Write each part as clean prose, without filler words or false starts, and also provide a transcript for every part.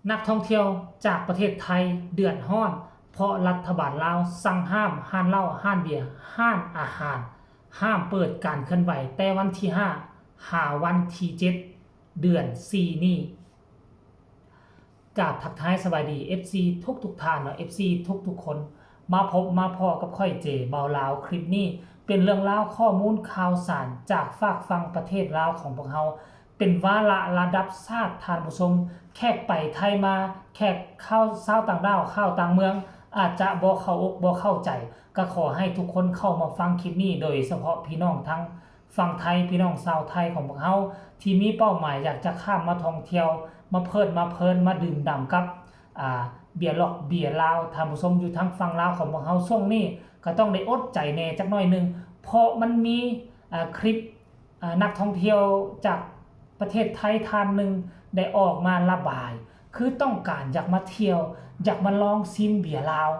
นักท่องเที่ยวจากประเทศไทยเดือดร้อนเพราะรัฐบาลลาวสั่งห้ามห้านเหล้าห้านเบียร์ห้านอาหารห้ามเปิดการเคลื่อนไหวแต่วันที่5หาวันที่7เดือน4นี้กราบทักทายสวัสดี FC ทุกท่านเนาะ FC ทุกคนมาพบมาพอกับค่อยเจเบาลาวคลิปนี้เป็นเรื่องราวข้อมูลข่าวสารจากฝากฝั่งประเทศลาวของพวกเราเป็นวาระระดับชาติท่านผู้ชมแขกไปไทยมาแขกเข้าชาวต่างดาวเข้าต่างเมืองอาจจะบ่เข้าอกบ่เข้าใจก็ขอให้ทุกคนเข้ามาฟังคลิปนี้โดยเฉพาะพี่น้องทั้งฝั่งไทยพี่น้องชาวไทยของพวกเราที่มีเป้าหมายอยากจะข้ามมาท่องเที่ยวมาเพลินมาดื่มด่ำกับเบียร์ล็อกเบียร์ลาวท่านผู้ชมอยู่ทั้งฝั่งลาวของพวกเราช่วงนี้ก็ต้องได้อดใจแน่จักหน่อยนึงเพราะมันมีคลิปนักท่องเที่ยวจากประเทศไทยท่านหนึ่งได้ออกมาระบายคือต้องการอยากมาเที่ยวอยากมาลองซิมเบียร์ลาว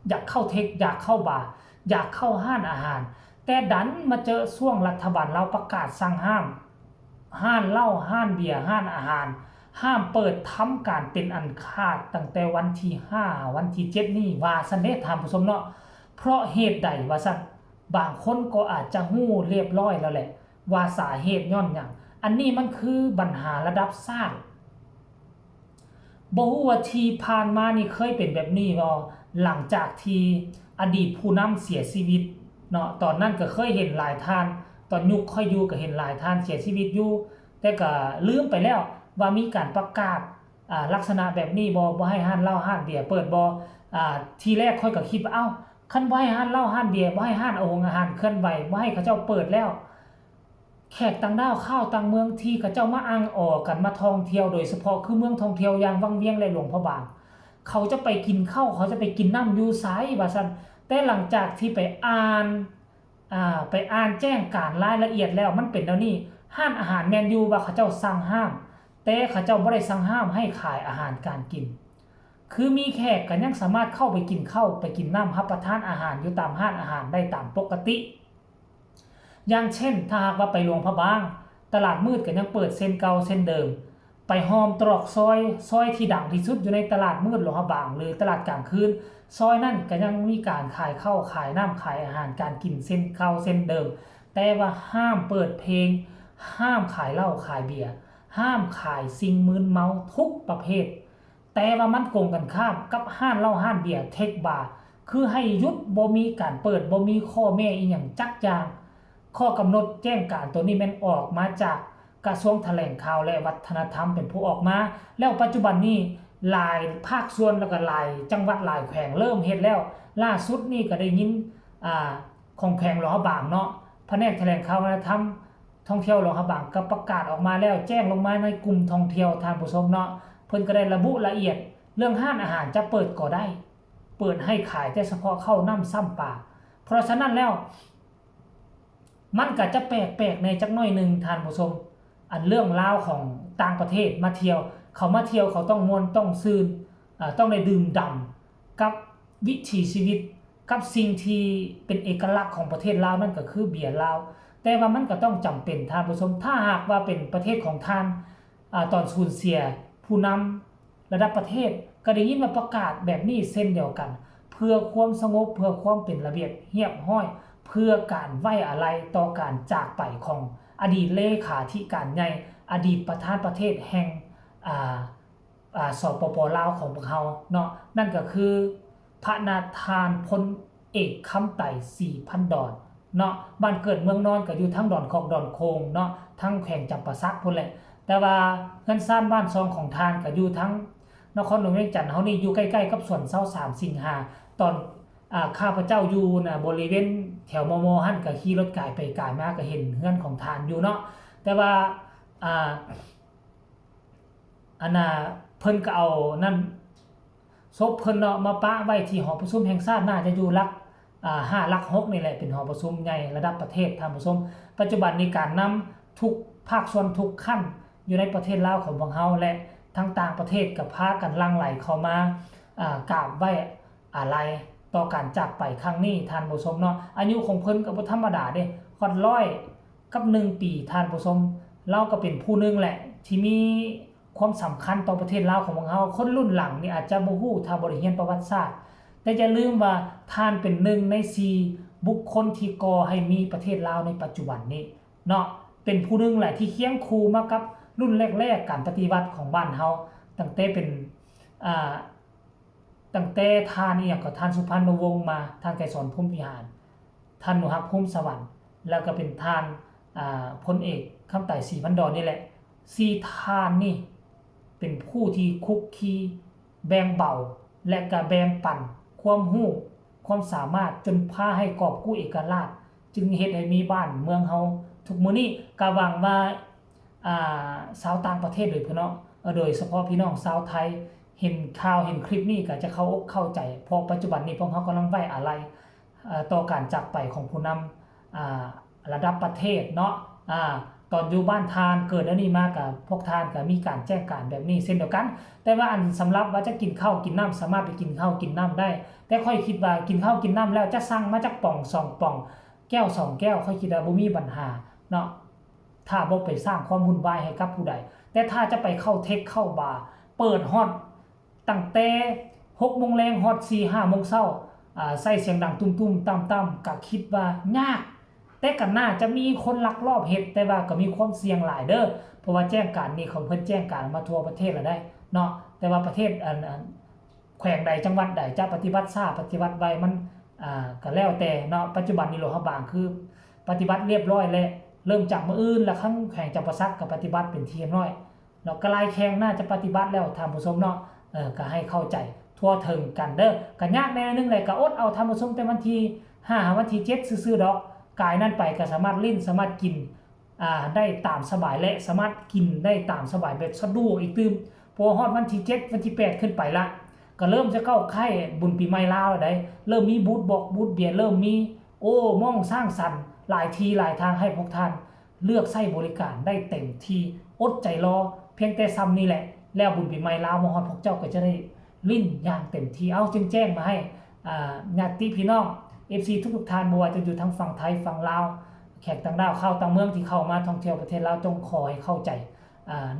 อยากเข้าเทคอยากเข้าบาร์อยากเข้าห้านอาหารแต่ดันมาเจอช่วงรัฐบาลเราประกาศสั่งห้ามห้านเหล้าห้านเบียร์ห้านอาหารห้ามเปิดทำการเป็นอันขาดตั้งแต่วันที่5วันที่7นี่ว่าซั่นเด้ท่านผู้ชมเนาะเพราะเหตุใดว่าซั่นบางคนก็อาจจะฮู้เรียบร้อยแล้วแหละว่าสาเหตุย้อนหยังอันนี้มันคือปัญหาระดับชาติบ่ฮู้ว่าที่ผ่านมานี่เคยเป็นแบบนี้บ่หลังจากที่อดีตผู้นำเสียชีวิตเนาะตอนนั้นก็เคยเห็นหลายท่านตอนยุคค่อยอยู่ก็เห็นหลายท่านเสียชีวิตอยู่แต่ก็ลืมไปแล้วว่ามีการประกาศลักษณะแบบนี้บ่ให้ห้านเหล้าห้านเบียร์เปิดบ่ทีแรกค่อยก็คิดว่าเอ้าคันบ่ให้ห้านเหล้าห้านเบียร์บ่ให้ห้านอาหารเคลื่อนไหวบ่ให้เขาเจ้าเปิดแล้วแขกต่างดาวเข้าต่างเมืองที่เขาเจ้ามาอ้างออกกันมาท่องเที่ยวโดยเฉพาะคือเมืองท่องเที่ยวอย่างวังเวียงและหลวงพระบางเขาจะไปกินข้าวเขาจะไปกินน้ำอยู่ไสว่าซั่นแต่หลังจากที่ไปอ่านแจ้งการรายละเอียดแล้วมันเป็นแนวนี้ห้านอาหารแมนยูว่าเขาเจ้าสั่งห้ามแต่เขาเจ้าบ่ได้สั่งห้ามให้ขายอาหารการกินคือมีแขกก็ยังสามารถเข้าไปกินข้าวไปกินน้ำรับประทานอาหารอยู่ตามห้านอาหารได้ตามปกติอย่างเช่นถ้าหากว่าไปหลวงพระบางตลาดมืดก็ยังเปิดเส้นเก่าเส้นเดิมไปหอมตรอกซอยที่ดังที่สุดอยู่ในตลาดมืดหลวงพระบางหรือตลาดกลางคืนซอยนั่นก็ยังมีการขายข้าวขายน้ำขายอาหารการกินเส้นเก่าเส้นเดิมแต่ว่าห้ามเปิดเพลงห้ามขายเหล้าขายเบียร์ห้ามขายสิ่งมึนเมาทุกประเภทแต่ว่ามันโกงกันข้ามกับห้านเหล้าห้านเบียร์เทคบาร์คือให้หยุดบ่มีการเปิดบ่มีข้อแม้อีหยังจักอย่างข้อกำหนดแจ้งการตัวนี้แม่นออกมาจากกระทรวงแถลงข่าวและวัฒนธรรมเป็นผู้ออกมาแล้วปัจจุบันนี้หลายภาคส่วนแล้วก็หลายจังหวัดหลายแขวงเริ่มเฮ็ดแล้วล่าสุดนี่ก็ได้ยินของแขวงหลวงพระบางเนาะแผนกแถลงข่าววัฒนธรรมท่องเที่ยวหลวงพระบางก็ประกาศออกมาแล้วแจ้งลงมาในกลุ่มท่องเที่ยวทางผู้ชมเนาะเพิ่นก็ได้ระบุละเอียดเรื่องห้านอาหารจะเปิดก็ได้เปิดให้ขายแต่เฉพาะเข้าน้ำซ้ำปลาเพราะฉะนั้นแล้วมันก็จะแปลกๆในจักหน่อยนึงท่านผู้ชมอันเรื่องราวของต่างประเทศมาเที่ยวเขามาเที่ยวเขาต้องม่วนต้องซื่นต้องได้ดื่มด่ำกับวิถีชีวิตกับสิ่งที่เป็นเอกลักษณ์ของประเทศลาวนั่นก็คือเบียร์ลาวแต่ว่ามันก็ต้องจำเป็นท่านผู้ชมถ้าหากว่าเป็นประเทศของท่านตอนสูญเสียผู้นำระดับประเทศก็ได้ยินมาประกาศแบบนี้เส้นเดียวกันเพื่อความสงบเพื่อความเป็นระเบียบเรียบร้อยเพื่อการไว้อาลัยต่อการจากไปของอดีตเลขาธิการใหญ่อดีตประธานประเทศแห่งสปป.ลาวของพวกเราเนาะนั่นก็คือพระนาทานพลเอกคำไต่4,000 ดอนเนาะบ้านเกิดเมืองนอนก็อยู่ทั้งดอนคอกดอนโคงเนาะทั้งแขวงจำปาสักพุ่นแหละแต่ว่าเฮือนซ่านบ้านซองของทานก็อยู่ทั้งนครหลวงเวียงจันทน์เฮานี่อยู่ใกล้ๆกับสวน23สิงหาตอนข้าพเจ้าอยู่นะบริเวณแถวมมหั่นก็ขี่รถกายไปกายมาก็เห็นเฮือนของทานอยู่เนาะแต่ว่าอันน่ะเพิ่นก็เอานั่นศพเพิ่นเนาะมาปะไว้ที่หอประชุมแห่งชาติน่าจะอยู่หลัก5หลัก6นี่แหละเป็นหอประชุมใหญ่ระดับประเทศท่านผู้ชมปัจจุบันนี้การนำทุกภาคส่วนทุกขั้นอยู่ในประเทศลาวของพวกเฮาและทั้งต่างประเทศก็พากันหลั่งไหลเข้ามากราบไว้อาลัยต่อการจากไปครั้งนี้ท่านผู้ชมเนาะอายุของเพิ่นก็บ่ธรรมดาเด้ฮอด100กับ1ปีท่านผู้ชมเราก็เป็นผู้นึงแหละที่มี ความสำคัญต่อประเทศลาวของพวกเราคนรุ่นหลังนี่อาจจะบ่ฮู้ถ้าบ่ได้เรียนประวัติศาสตร์แต่อย่าลืมว่าท่านเป็น1ใน4บุคคลที่ก่อให้มีประเทศลาวในปัจจุบันนี้เนาะเป็นผู้นึงแหละที่เคียงคู่มากับรุ่นแรกๆการปฏิวัติของบ้านเฮาตั้งแต่เป็นตั้งแต่ท่านอีหยังก็ท่านสุพรรณวงศ์มาท่านไกรสอนพรหมวิหารท่านหนูฮักพรหมสวรรค์แล้วก็เป็นท่านพลเอกคำไต่ศรีพันดรนี่แหละ4ท่านนี่เป็นผู้ที่คุกคีแบ่งเบาและก็แบ่งปันความรู้ความสามารถจนพาให้กอบกู้เอกราชจึงเฮ็ดให้มีบ้านเมืองเฮาทุกมื้อนี้ก็หวังว่าชาวต่างประเทศโดยเฉพาะโดยเฉพาะพี่น้องชาวไทยเห็นข่าวเห็นคลิปนี้ก็จะเข้าอกเข้าใจเพราะปัจจุบันนี้พวกเขากำลังไว้อาลัยต่อการจากไปของผู้นำระดับประเทศเนาะตอนอยู่บ้านทานเกิดอันนี้มากับพวกทานก็มีการแจ้งการแบบนี้เช่นเดียวกันแต่ว่าอันสำหรับว่าจะกินข้าวกินน้ำสามารถไปกินข้าวกินน้ำได้แต่ค่อยคิดว่ากินข้าวกินน้ำแล้วจะสั่งมาจากป่อง2ป่องแก้ว2แก้วค่อยคิดว่าบ่มีปัญหาเนาะถ้าบ่ไปสร้างความวุ่นวายให้กับผู้ใดแต่ถ้าจะไปเข้าเทคเข้าบาร์เปิดฮอตตั้งแต่6 โมงแรงฮอต 4-5 โมงเช้าใส่เสียงดังตุ้มๆต่ำๆก็คิดว่ายากแต่ก็น่าจะมีคนลักลอบเฮ็ดแต่ว่าก็มีความเสี่ยงหลายเด้อเพราะว่าแจ้งการนี้ของเพิ่นแจ้งการมาทั่วประเทศแล้วได้เนาะแต่ว่าประเทศแขวงใดจังหวัดใดจะปฏิบัติช้าปฏิบัติไวมันก็แล้วแต่เนาะปัจจุบันนี้โลหะบางคือปฏิบัติเรียบร้อยแล้วเริ่มจากมื้ออื่นแล้วครั้งแขวงจำปาสักก็ปฏิบัติเป็นที่เรียบร้อยเนาะกลายแขวงน่าจะปฏิบัติแล้วท่านผู้ชมเนาะก็ให้เข้าใจทั่วถึงกันเด้อก็ยากแน่นึงเลยก็อดเอาท่านผู้ชมแต่วันที่5วันที่7ซื่อๆดอกกายนั่นไปก็สามารถลิ้นสามารถกินได้ตามสบายและสามารถกินได้ตามสบายแบบสะดวกอีกตื่มพอฮอดวันที่7วันที่8ขึ้นไปละก็เริ่มจะเข้าค่ายบุญปีใหม่ลาวแล้วได้เริ่มมีบูธบอกบูธเบียร์เริ่มมีมองสร้างสรรค์หลายทีหลายทางให้พวกท่านเลือกใช้บริการได้เต็มที่อดใจรอเพียงแต่ซ้ำนี่แหละแล้วบุญปีใหม่ลาวมาฮอดพวกเจ้าก็จะได้ลิ้นอย่างเต็มที่เอาจึงแจ้งมาให้ญาติพี่น้อง FC ทุกท่านบ่ว่าจะอยู่ทั้งฝั่งไทยฝั่งลาวแขกต่างดาวเข้าต่างเมืองที่เข้ามาท่องเที่ยวประเทศลาวจงขอให้เข้าใจ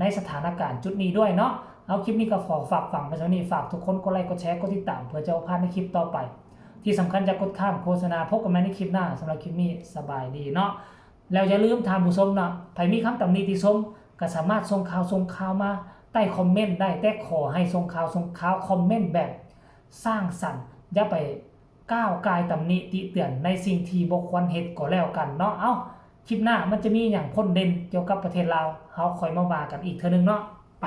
ในสถานการณ์จุดนี้ด้วยเนาะเอาคลิปนี้ก็ขอฝากฝังไปเท่านี้ฝากทุกคนกดไลค์กดแชร์กดติดตามเพื่อจะพลาดในคลิปต่อไปที่สำคัญจะกดข้ามโฆษณาพบกันใหม่ในคลิปหน้าสำหรับคลิปนี้สบายดีเนาะแล้วอย่าลืมทานผู้ชมเนาะใครมีคำตำหนิติชมก็สามารถส่งข่าวมาใต้คอมเมนต์ได้แต่ขอให้ส่งข่าวคอมเมนต์แบบสร้างสรรค์อย่าไปก้าวกายตำหนิติเตือนในสิ่งที่บ่ควรเฮ็ดก็แล้วกันเนาะเอาคลิปหน้ามันจะมีอย่างพ้นเด่นเกี่ยวกับประเทศลาวเฮาค่อยมาว่ากันอีกเทื่อนึงเนาะไป